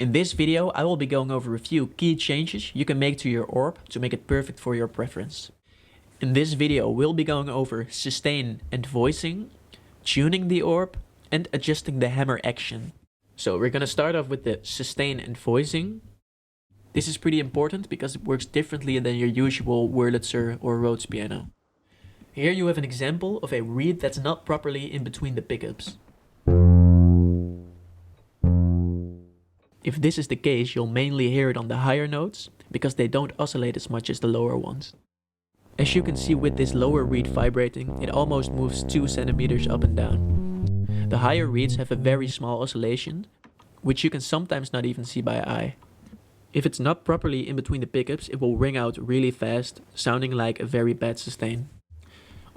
In this video, I will be going over a few key changes you can make to your orb to make it perfect for your preference. In this video, we'll be going over sustain and voicing, tuning the orb, and adjusting the hammer action. So we're gonna start off with the sustain and voicing. This is pretty important because it works differently than your usual Wurlitzer or Rhodes piano. Here you have an example of a reed that's not properly in between the pickups. If this is the case, you'll mainly hear it on the higher notes because they don't oscillate as much as the lower ones. As you can see with this lower reed vibrating, it almost moves 2 centimeters up and down. The higher reeds have a very small oscillation, which you can sometimes not even see by eye. If it's not properly in between the pickups, it will ring out really fast, sounding like a very bad sustain.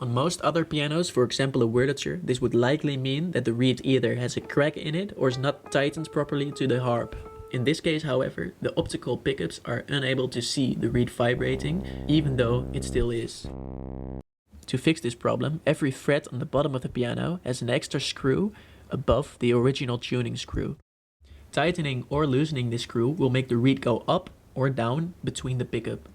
On most other pianos, for example a Wurlitzer, this would likely mean that the reed either has a crack in it or is not tightened properly to the harp. In this case, however, the optical pickups are unable to see the reed vibrating, even though it still is. To fix this problem, every fret on the bottom of the piano has an extra screw above the original tuning screw. Tightening or loosening this screw will make the reed go up or down between the pickup.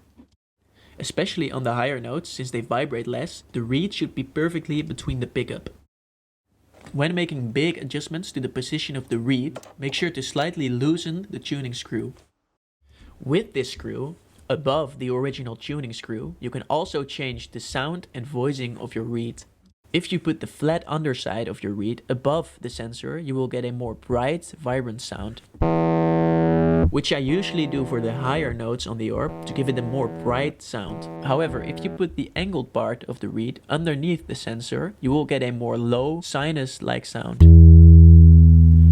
Especially on the higher notes, since they vibrate less, the reed should be perfectly between the pickup. When making big adjustments to the position of the reed, make sure to slightly loosen the tuning screw. With this screw, above the original tuning screw, you can also change the sound and voicing of your reed. If you put the flat underside of your reed above the sensor, you will get a more bright, vibrant sound, which I usually do for the higher notes on the orb to give it a more bright sound. However, if you put the angled part of the reed underneath the sensor, you will get a more low, sinus-like sound.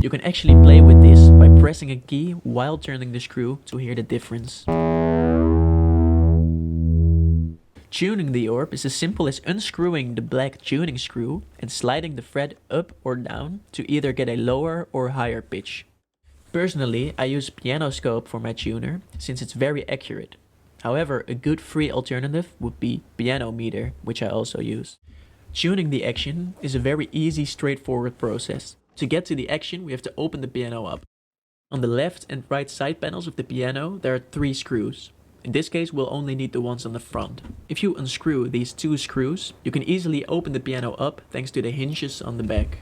You can actually play with this by pressing a key while turning the screw to hear the difference. Tuning the orb is as simple as unscrewing the black tuning screw and sliding the fret up or down to either get a lower or higher pitch. Personally, I use piano scope for my tuner since it's very accurate. However, a good free alternative would be piano meter, which I also use. Tuning the action is a very easy, straightforward process. To get to the action, we have to open the piano up. On the left and right side panels of the piano, there are 3 screws. In this case, we'll only need the ones on the front. If you unscrew these 2 screws, you can easily open the piano up thanks to the hinges on the back.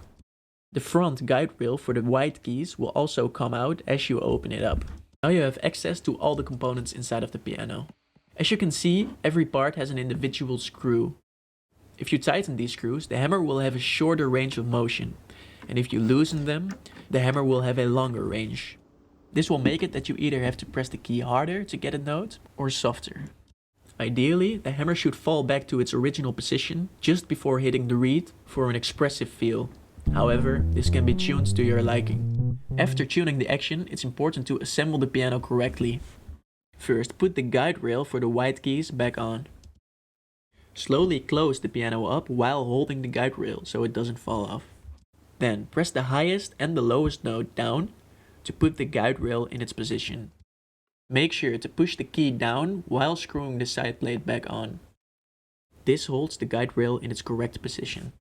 The front guide rail for the white keys will also come out as you open it up. Now you have access to all the components inside of the piano. As you can see, every part has an individual screw. If you tighten these screws, the hammer will have a shorter range of motion. And if you loosen them, the hammer will have a longer range. This will make it that you either have to press the key harder to get a note or softer. Ideally, the hammer should fall back to its original position just before hitting the reed for an expressive feel. However, this can be tuned to your liking. After tuning the action, it's important to assemble the piano correctly. First, put the guide rail for the white keys back on. Slowly close the piano up while holding the guide rail so it doesn't fall off. Then, press the highest and the lowest note down to put the guide rail in its position. Make sure to push the key down while screwing the side plate back on. This holds the guide rail in its correct position.